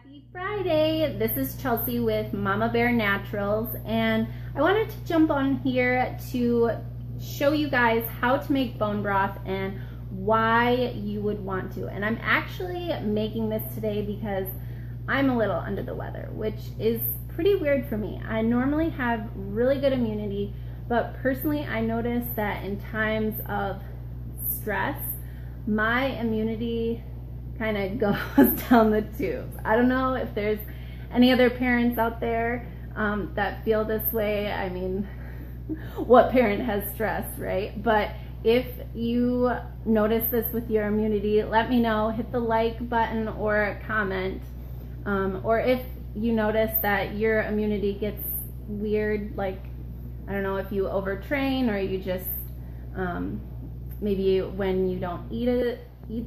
Happy Friday! This is Chelsea with Mama Bear Naturals, and I wanted to jump on here to show you guys how to make bone broth and why you would want to. And I'm actually making this today because I'm a little under the weather, which is pretty weird for me. I normally have really good immunity, but personally I notice that in times of stress, my immunity kind of goes down the tubes. I don't know if there's any other parents out there that feel this way. I mean, what parent has stress, right? But if you notice this with your immunity, let me know. Hit the like button or comment. Or if you notice that your immunity gets weird, like, I don't know, if you overtrain or you just, maybe when you don't eat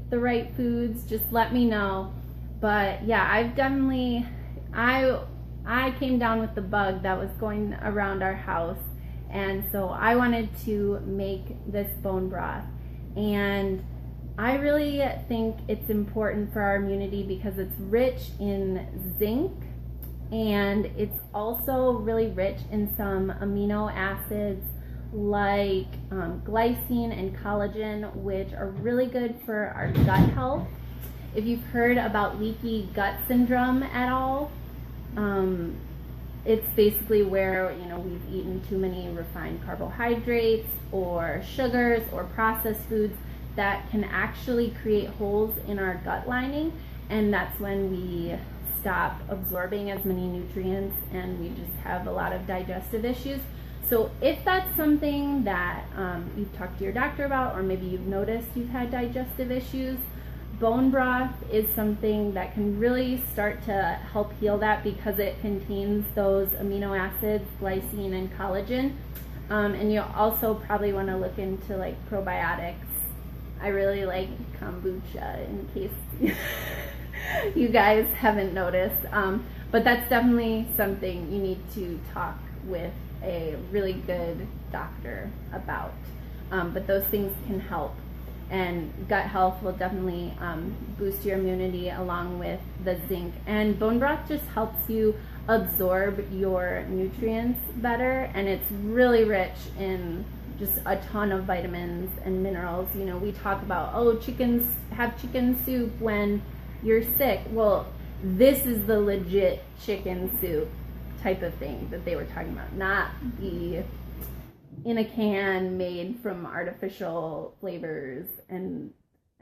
the right foods, just let me know. But yeah, I've definitely, I came down with the bug that was going around our house, and so I wanted to make this bone broth. And I really think it's important for our immunity because it's rich in zinc, and it's also really rich in some amino acids like glycine and collagen, which are really good for our gut health. If you've heard about leaky gut syndrome at all, it's basically where, you know, we've eaten too many refined carbohydrates or sugars or processed foods that can actually create holes in our gut lining, and that's when we stop absorbing as many nutrients and we just have a lot of digestive issues. So if that's something that you've talked to your doctor about, or maybe you've noticed you've had digestive issues, bone broth is something that can really start to help heal that because it contains those amino acids, glycine and collagen. And you'll also probably want to look into like probiotics. I really like kombucha in case you guys haven't noticed. But that's definitely something you need to talk with a really good doctor about. But those things can help, and gut health will definitely boost your immunity along with the zinc. And bone broth just helps you absorb your nutrients better, and it's really rich in just a ton of vitamins and minerals. You know, we talk about, oh, have chicken soup when you're sick. Well, this is the legit chicken soup type of thing that they were talking about, not the in a can made from artificial flavors and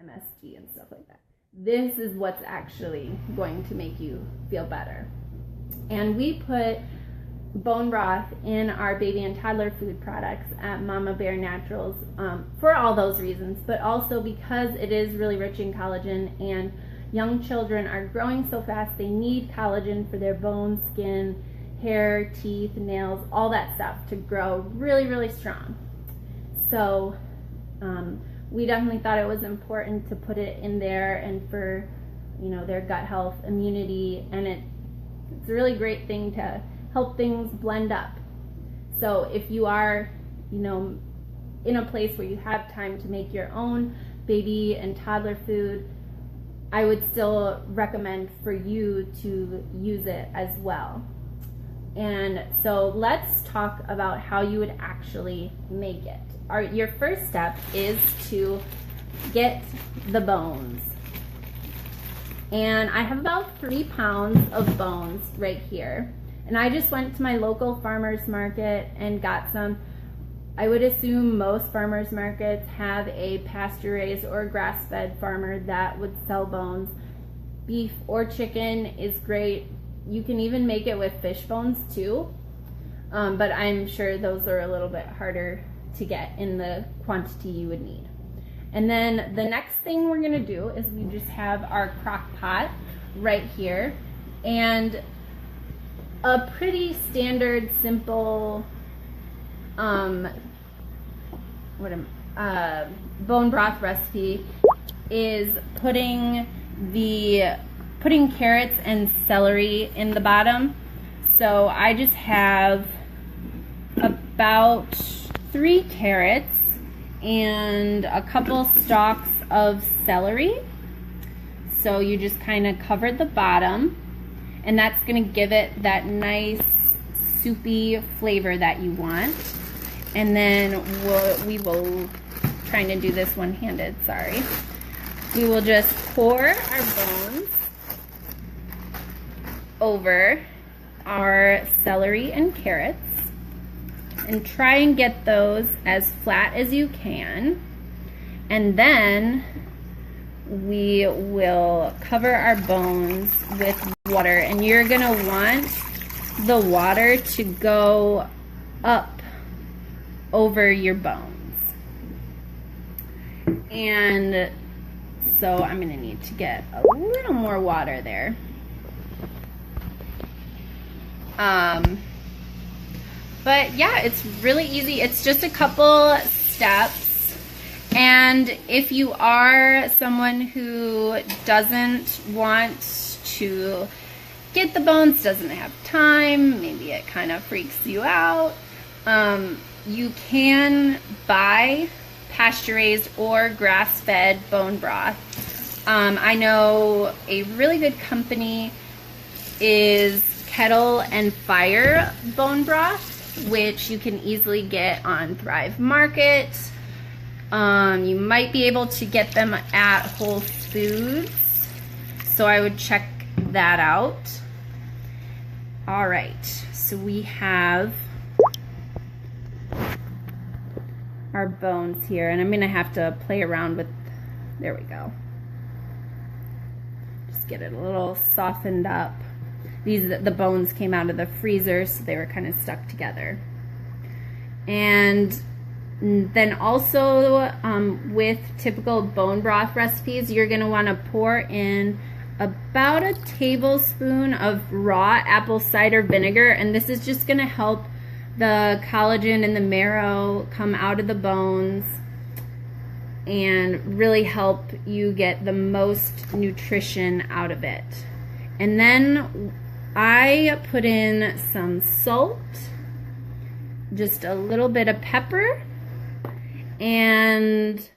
MSG and stuff like that. This is what's actually going to make you feel better. And we put bone broth in our baby and toddler food products at Mama Bear Naturals for all those reasons, but also because it is really rich in collagen, and young children are growing so fast, they need collagen for their bones, skin, hair, teeth, nails, all that stuff to grow really, really strong. So we definitely thought it was important to put it in there, and for, you know, their gut health, immunity, and it's a really great thing to help things blend up. So if you are, you know, in a place where you have time to make your own baby and toddler food, I would still recommend for you to use it as well. And so let's talk about how you would actually make it. Your first step is to get the bones. And I have about 3 pounds of bones right here. And I just went to my local farmer's market and got some. I would assume most farmer's markets have a pasture-raised or grass-fed farmer that would sell bones. Beef or chicken is great. You can even make it with fish bones too, but I'm sure those are a little bit harder to get in the quantity you would need. And then the next thing we're gonna do is we just have our crock pot right here, and a pretty standard, simple bone broth recipe is putting carrots and celery in the bottom. So I just have about 3 carrots and a couple stalks of celery. So you just kind of cover the bottom and that's gonna give it that nice soupy flavor that you want. And then we will, trying to do this one-handed, sorry. We will just pour our bones over our celery and carrots and try and get those as flat as you can. And then we will cover our bones with water, and you're gonna want the water to go up over your bones. And so I'm gonna need to get a little more water there. But yeah, it's really easy. It's just a couple steps. And if you are someone who doesn't want to get the bones, doesn't have time, maybe it kind of freaks you out, you can buy pasture-raised or grass-fed bone broth. I know a really good company is Kettle and Fire bone broth, which you can easily get on Thrive Market. You might be able to get them at Whole Foods, so I would check that out. All right, so we have our bones here, and I'm gonna have to play around with, there we go. Just get it a little softened up. The bones came out of the freezer, so they were kind of stuck together. And then also with typical bone broth recipes, you're gonna wanna pour in about a tablespoon of raw apple cider vinegar, and this is just gonna help the collagen and the marrow come out of the bones and really help you get the most nutrition out of it. And then I put in some salt, just a little bit of pepper, and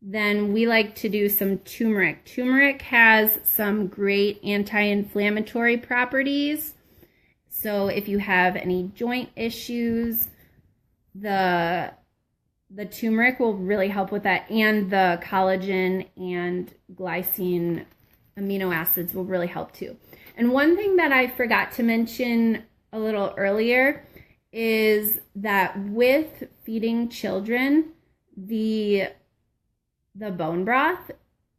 then we like to do some turmeric. Turmeric has some great anti-inflammatory properties. So if you have any joint issues, the turmeric will really help with that, and the collagen and glycine amino acids will really help too. And one thing that I forgot to mention a little earlier is that with feeding children the bone broth,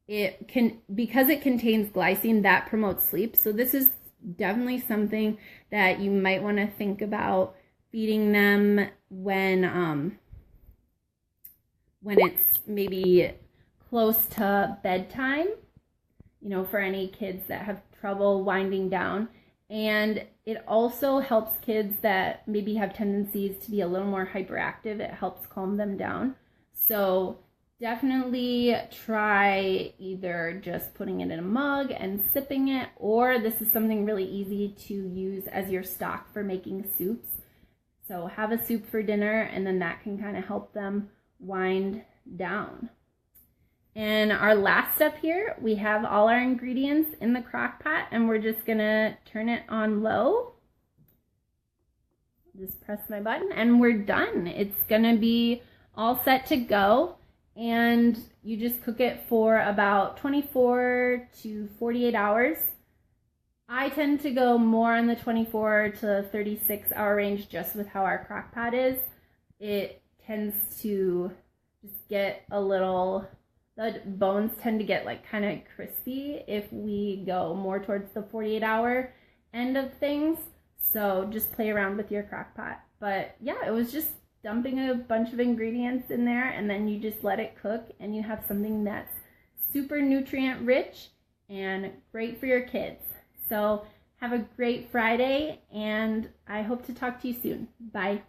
because it contains glycine, that promotes sleep. So this is definitely something that you might want to think about feeding them when it's maybe close to bedtime, you know, for any kids that have trouble winding down. And it also helps kids that maybe have tendencies to be a little more hyperactive. It helps calm them down. So definitely try either just putting it in a mug and sipping it, or this is something really easy to use as your stock for making soups. So have a soup for dinner, and then that can kind of help them wind down. And our last step here, we have all our ingredients in the crock pot, and we're just gonna turn it on low. Just press my button and we're done. It's gonna be all set to go, and you just cook it for about 24 to 48 hours. I tend to go more on the 24 to 36 hour range just with how our crock pot is. It tends to just get a little, the bones tend to get like kind of crispy if we go more towards the 48 hour end of things. So just play around with your crock pot. But yeah, it was just dumping a bunch of ingredients in there, and then you just let it cook, and you have something that's super nutrient rich and great for your kids. So have a great Friday, and I hope to talk to you soon. Bye.